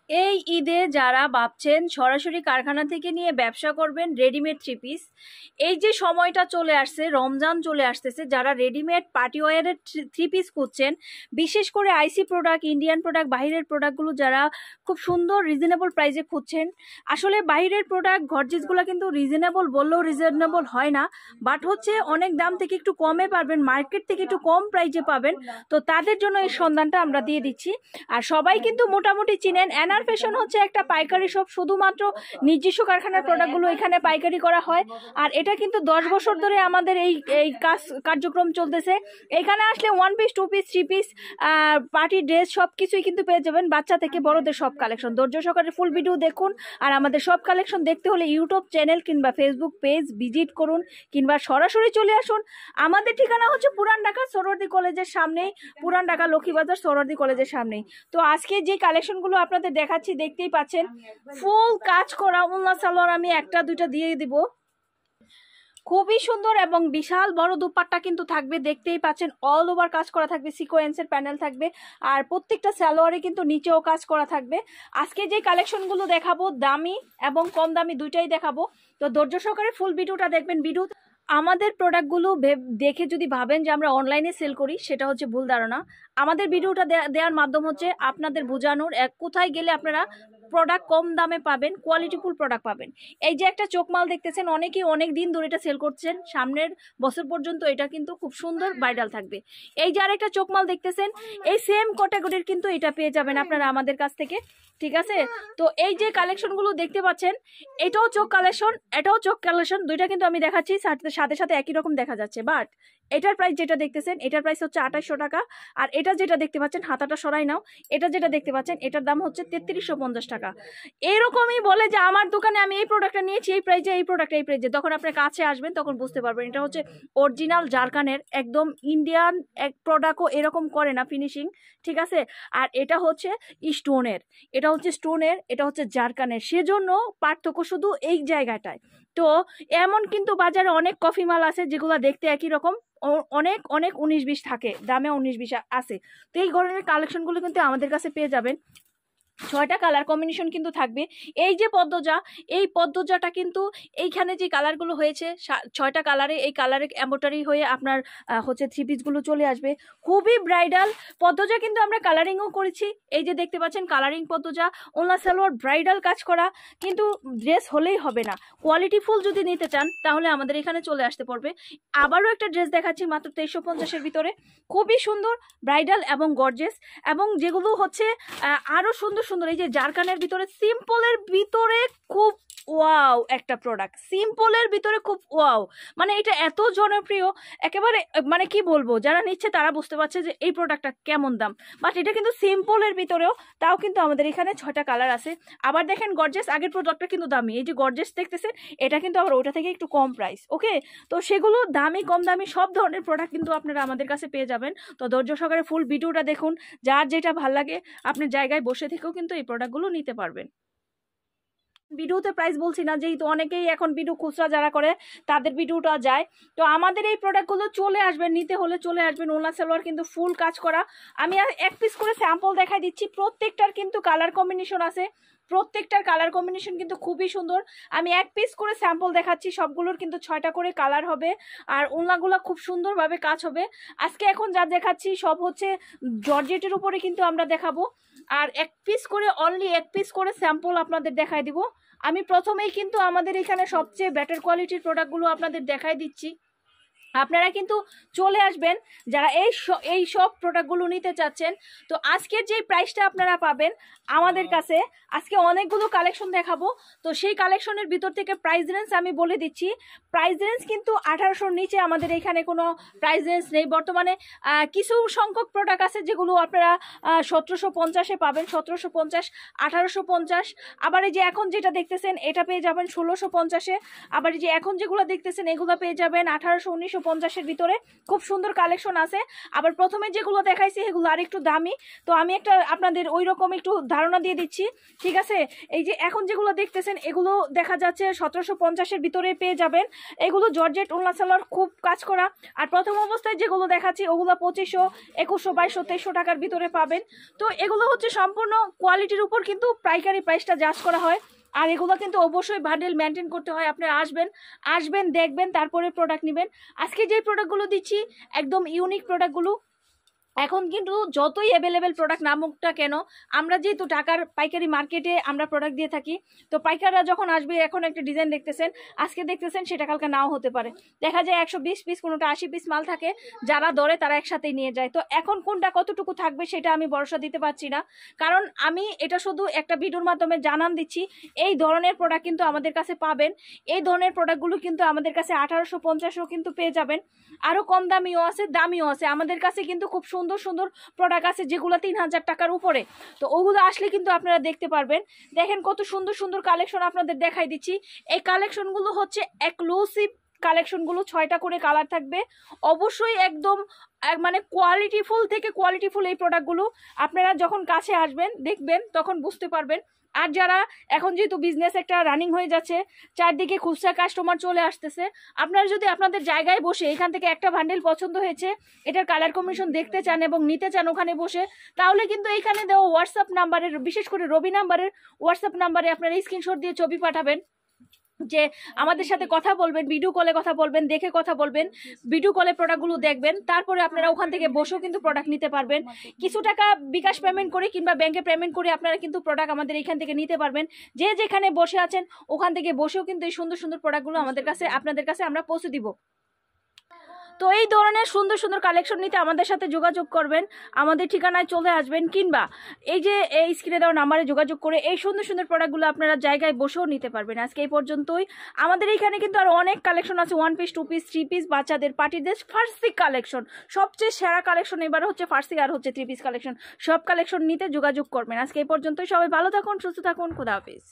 এই ঈদে যারা ভাবছেন সরাসরি কারখানা থেকে নিয়ে ব্যবসা করবেন রেডিমেড থ্রি পিস, এই যে সময়টা চলে আসছে, রমজান চলে আসতেছে, যারা রেডিমেড পার্টি ওয়ারের থ্রি পিস খুঁজছেন, বিশেষ করে আইসি প্রোডাক্ট, ইন্ডিয়ান প্রোডাক্ট, বাইরের প্রোডাক্টগুলো যারা খুব সুন্দর রিজনেবল প্রাইসে খুঁজছেন। আসলে বাইরের প্রোডাক্ট গর্জেসগুলো কিন্তু রিজনেবল বললেও রিজনেবল হয় না, বাট হচ্ছে অনেক দাম থেকে একটু কমে পাবেন, মার্কেট থেকে একটু কম প্রাইসে পাবেন। তো তাদের জন্য এই সন্ধানটা আমরা দিয়ে দিচ্ছি। আর সবাই কিন্তু মোটামুটি চিনেন এনআর ফ্যাশন হচ্ছে একটা পাইকারি শপ, শুধুমাত্র নিজস্ব কারখানার প্রোডাক্টগুলো এখানে পাইকারি করা হয়। আর এটা কিন্তু 10 বছর ধরে আমাদের এই এই কার্যক্রম চলতেছে। এখানে আসলে 1 piece, 2 piece, 3 piece, party dress সব কিছুই কিন্তু পেয়ে যাবেন, বাচ্চা থেকে বড়দের সব কালেকশন। ধৈর্য সহকারে ফুল ভিডিও দেখুন। আর আমাদের সব কালেকশন দেখতে হলে ইউটিউব চ্যানেল কিংবা ফেসবুক পেজ ভিজিট করুন, কিংবা সরাসরি চলে আসুন। আমাদের ঠিকানা হচ্ছে পুরান ঢাকা সোহরাওয়ার্দী কলেজের সামনেই, পুরান ঢাকা লক্ষ্মীবাজার সোহরাওয়ার্দী কলেজের সামনেই। তো আজকে যে কালেকশনগুলো আপনাদের দেখাচ্ছি, দেখতেই পাচ্ছেন ফুল কাজ করা উন্না সালোয়ার আমি একটা দুইটা দিয়ে দিব। খুবই সুন্দর এবং বিশাল বড় দুপাট্টা কিন্তু থাকবে, দেখতেই পাচ্ছেন অল ওভার কাজ করা থাকবে, সিকোয়েন্সের প্যানেল থাকবে। আর প্রত্যেকটা সালোয়ারে কিন্তু নিচেও কাজ করা থাকবে। আজকে যে কালেকশনগুলো দেখাবো দামি এবং কম দামি দুইটাই দেখাবো, তো ধৈর্য সহকারে ফুল ভিডিওটা দেখবেন। ভিডিও আমাদের প্রোডাক্টগুলো দেখে যদি ভাবেন যে আমরা অনলাইনে সেল করি, সেটা হচ্ছে ভুল ধারণা। আমাদের ভিডিওটা দেওয়ার মাধ্যম হচ্ছে আপনাদের বোঝানোর কোথায় গেলে আপনারা প্রোডাক্ট কম দামে পাবেন, কোয়ালিটিফুল প্রোডাক্ট পাবেন। এই যে একটা চোখমাল দেখতেছেন, অনেকেই অনেক দিন ধরে এটা সেল করছেন, সামনের বছর পর্যন্ত এটা কিন্তু খুব সুন্দর ভাইরাল থাকবে। এই যে আরেকটা চোখমাল দেখতেছেন, এই সেম ক্যাটাগরির কিন্তু এটা পেয়ে যাবেন আপনারা আমাদের কাছ থেকে, ঠিক আছে? তো এই যে কালেকশনগুলো দেখতে পাচ্ছেন, এটাও চোখ কালেকশন, এটাও চোখ কালেকশন, দুইটা কিন্তু আমি দেখাচ্ছি সাথে সাথে একই রকম দেখা যাচ্ছে। বাট এটার প্রাইস যেটা দেখতেছেন, এটার প্রাইস হচ্ছে 2800 টাকা। আর এটা যেটা দেখতে পাচ্ছেন, হাতাটা সরাই নাও, এটা যেটা দেখতে পাচ্ছেন এটার দাম হচ্ছে 3350 টাকা। এরকমই বলে যে আমার দোকানে আমি এই প্রোডাক্টটা নিয়েছি এই প্রাইজে, এই প্রোডাক্টটা এই প্রাইজে। তখন আপনার কাছে আসবেন তখন বুঝতে পারবেন এটা হচ্ছে অরিজিনাল জারকানের, একদম ইন্ডিয়ান এক প্রোডাক্টও এরকম করে না ফিনিশিং, ঠিক আছে? আর এটা হচ্ছে স্টোনের, এটা হচ্ছে স্টোনের, এটা হচ্ছে জারকানের, সেজন্য পার্থক্য শুধু এই জায়গাটায়। তো এমন কিন্তু বাজারে অনেক কফি মাল আছে যেগুলো দেখতে একই রকম, অনেক অনেক 19-20 থাকে, দামে 19-20 আছে। তো এই ধরনের কালেকশনগুলো কিন্তু আমাদের কাছে পেয়ে যাবেন। 6টা কালার কম্বিনেশন কিন্তু থাকবে। এই যে পদ্মজা, এই পদ্মজাটা কিন্তু এইখানে যে কালারগুলো হয়েছে 6টা কালারে, এই কালারে এম্বোটারি হয়ে আপনার হচ্ছে থ্রি পিসগুলো চলে আসবে। খুবই ব্রাইডাল পদ্মজা কিন্তু আমরা কালারিংও করেছি, এই যে দেখতে পাচ্ছেন কালারিং পদ্মজা, ওন্না সালোয়ার ব্রাইডাল কাজ করা। কিন্তু ড্রেস হলেই হবে না, কোয়ালিটি ফুল যদি নিতে চান তাহলে আমাদের এখানে চলে আসতে পারবে। আবারও একটা ড্রেস দেখাচ্ছি মাত্র 2350-এর ভিতরে, খুবই সুন্দর ব্রাইডাল এবং গর্জেস, এবং যেগুলো হচ্ছে আরো সুন্দর সুন্দর। এই যে জারকানের ভিতরে, সিম্পলের ভিতরে খুব ওয়াও একটা প্রোডাক্ট, সিম্পলের ভিতরে খুব ওয়াও, মানে এটা এত জনপ্রিয় একেবারে, মানে কি বলবো, যারা নিচ্ছে তারা বুঝতে পারছে যে এই প্রোডাক্টটা কেমন দাম। বাট এটা কিন্তু সিম্পলের ভিতরেও, তাও কিন্তু আমাদের এখানে 6টা কালার আছে। আবার দেখেন গর্জেস, আগের প্রোডাক্টটা কিন্তু দামি, এই যে গর্জেস দেখতেছেন এটা কিন্তু আবার ওটা থেকে একটু কম প্রাইস, ওকে? তো সেগুলো দামি কম দামি সব ধরনের প্রোডাক্ট কিন্তু আপনারা আমাদের কাছে পেয়ে যাবেন। তো ধৈর্য সহকারে ফুল ভিডিওটা দেখুন, যার যেটা ভাল লাগে আপনার জায়গায় বসে থেকেও কিন্তু এই প্রোডাক্টগুলো নিতে পারবেন। ভিডিওতে প্রাইস বলছি না, যেহেতু অনেকেই এখন ভিডিও খুচরা যারা করে তাদের ভিডিওটা যায়। তো আমাদের এই প্রোডাক্টগুলো চলে আসবেন, নিতে হলে চলে আসবেন। ওন্না সালোয়ার কিন্তু ফুল কাজ করা, আমি আর এক পিস করে স্যাম্পল দেখাই দিচ্ছি। প্রত্যেকটার কিন্তু কালার কম্বিনেশন আছে, প্রত্যেকটার কালার কম্বিনেশন কিন্তু খুবই সুন্দর। আমি এক পিস করে স্যাম্পল দেখাচ্ছি, সবগুলোর কিন্তু 6টা করে কালার হবে। আর ওন্নাগুলো খুব সুন্দরভাবে কাজ হবে। আজকে এখন যা দেখাচ্ছি সব হচ্ছে জর্জেটের উপরে কিন্তু আমরা দেখাবো। আর এক পিস করে, অনলি এক পিস করে স্যাম্পল আপনাদের দেখাই দিব। আমি প্রথমেই কিন্তু আমাদের এখানে সবচেয়ে বেটার কোয়ালিটির প্রোডাক্টগুলো আপনাদের দেখাই দিচ্ছি। আপনারা কিন্তু চলে আসবেন যারা এই সব প্রোডাক্টগুলো নিতে চাচ্ছেন। তো আজকের যে প্রাইসটা আপনারা পাবেন আমাদের কাছে, আজকে অনেকগুলো কালেকশন দেখাবো, তো সেই কালেকশনের ভিতর থেকে প্রাইস রেঞ্জ আমি বলে দিচ্ছি। প্রাইস রেঞ্জ কিন্তু 1800-র নিচে আমাদের এখানে কোনো প্রাইস রেঞ্জ নেই বর্তমানে। কিছু সংখ্যক প্রোডাক্ট আছে যেগুলো আপনারা 1750-এ পাবেন, 1750, 1850। আবার এই যে এখন যেটা দেখতেছেন এটা পেয়ে যাবেন 1650-এ। আবার এই যে এখন যেগুলো দেখতেছেন এগুলো পেয়ে যাবেন 1800, 1750-এর ভিতরে খুব সুন্দর কালেকশন আছে। আবার প্রথমে যেগুলো দেখাইছি সেগুলো আর একটু দামি, তো আমি একটা আপনাদের ওই রকম একটু ধারণা দিয়ে দিচ্ছি, ঠিক আছে। এই যে এখন যেগুলো দেখতেছেন এগুলো দেখা যাচ্ছে 1750-এর ভিতরে পেয়ে যাবেন। এগুলো জর্জেট ওড়না সালোয়ার খুব কাজ করা। আর প্রথম অবস্থায় যেগুলো দেখাচ্ছি ওগুলো 2500, 2100, 2200, 2300 টাকার ভিতরে পাবেন। তো এগুলো হচ্ছে সম্পূর্ণ কোয়ালিটির উপর কিন্তু পাইকারি প্রাইসটা জাজ করা হয়। আর এগুলো কিন্তু অবশ্যই বান্ডেল মেনটেন করতে হয়। আপনারা আসবেন দেখবেন তারপরে প্রোডাক্ট নেবেন। আজকে যে প্রোডাক্টগুলো দিচ্ছি একদম ইউনিক প্রোডাক্টগুলো। এখন কিন্তু যতই অ্যাভেলেবেল প্রোডাক্ট নামুকটা কেন, আমরা যেহেতু ঢাকার পাইকারি মার্কেটে আমরা প্রোডাক্ট দিয়ে থাকি, তো পাইকাররা যখন আসবে, এখন একটা ডিজাইন দেখতেছেন, আজকে দেখতেছেন, সেটা কালকে নাও হতে পারে। দেখা যায় 120 পিস, কোনোটা 80 পিস মাল থাকে, যারা ধরে তারা একসাথেই নিয়ে যায়। তো এখন কোনটা কতটুকু থাকবে সেটা আমি ভরসা দিতে পারছি না, কারণ আমি এটা শুধু একটা ভিডিওর মাধ্যমে জানান দিচ্ছি। এই ধরনের প্রোডাক্ট কিন্তু আমাদের কাছে পাবেন। এই ধরনের প্রোডাক্টগুলো কিন্তু আমাদের কাছে 1850-ও কিন্তু পেয়ে যাবেন। আরও কম দামিও আছে, দামিও আছে। আমাদের কাছে কিন্তু খুব সুন্দর সুন্দর প্রোডাক্ট আছে যেগুলো 3000 টাকার উপরে। তো ওগুলো আসলে কিন্তু আপনারা দেখতে পারবেন। দেখেন কত সুন্দর সুন্দর কালেকশন আপনাদের দেখাই দিচ্ছি। এই কালেকশনগুলো হচ্ছে এক্সক্লুসিভ কালেকশনগুলো, 6টা করে কালার থাকবে। অবশ্যই একদম মানে কোয়ালিটিফুল থেকে কোয়ালিটিফুল এই প্রোডাক্টগুলো। আপনারা যখন কাছে আসবেন দেখবেন তখন বুঝতে পারবেন। আর যারা এখন যেহেতু বিজনেস একটা রানিং হয়ে যাচ্ছে, চারদিকে খুচরা কাস্টমার চলে আসতেছে, আপনারা যদি আপনাদের জায়গায় বসে এখান থেকে একটা বান্ডেল পছন্দ হয়েছে, এটার কালার কম্বিনেশন দেখতে চান এবং নিতে চান ওখানে বসে, তাহলে কিন্তু এইখানে দেওয়া হোয়াটসঅ্যাপ নাম্বারের, বিশেষ করে রবি নাম্বারের হোয়াটসঅ্যাপ নাম্বারে আপনারা স্ক্রিনশট দিয়ে ছবি পাঠাবেন, যে আমাদের সাথে কথা বলবেন, ভিডিও কলে কথা বলবেন, দেখে কথা বলবেন, ভিডিও কলে প্রোডাক্টগুলো দেখবেন, তারপরে আপনারা ওখান থেকে বসেও কিন্তু প্রোডাক্ট নিতে পারবেন। কিছু টাকা বিকাশ পেমেন্ট করে কিংবা ব্যাংকে পেমেন্ট করে আপনারা কিন্তু প্রোডাক্ট আমাদের এখান থেকে নিতে পারবেন। যে যেখানে বসে আছেন ওখান থেকে বসেও কিন্তু এই সুন্দর সুন্দর প্রোডাক্টগুলো আমাদের কাছে, আপনাদের কাছে আমরা পৌঁছে দিব। তো এই ধরনের সুন্দর সুন্দর কালেকশন নিতে আমাদের সাথে যোগাযোগ করবেন, আমাদের ঠিকানায় চলে আসবেন, কিংবা এই যে এই স্ক্রিনে দেওয়া নাম্বারে যোগাযোগ করে এই সুন্দর সুন্দর প্রোডাক্টগুলো আপনারা জায়গায় বসেও নিতে পারবেন। আজকে এই পর্যন্তই। আমাদের এখানে কিন্তু আরও অনেক কালেকশন আছে, 1 পিস, 2 পিস, 3 পিস, বাচ্চাদের, পার্টিদের, ফার্সি কালেকশন। সবচেয়ে সেরা কালেকশন এবার হচ্ছে ফার্সি আর হচ্ছে 3 পিস কালেকশন। সব কালেকশন নিতে যোগাযোগ করবেন। আজকে এই পর্যন্তই। সবাই ভালো থাকুন, সুস্থ থাকুন, খুদা হাফেজ।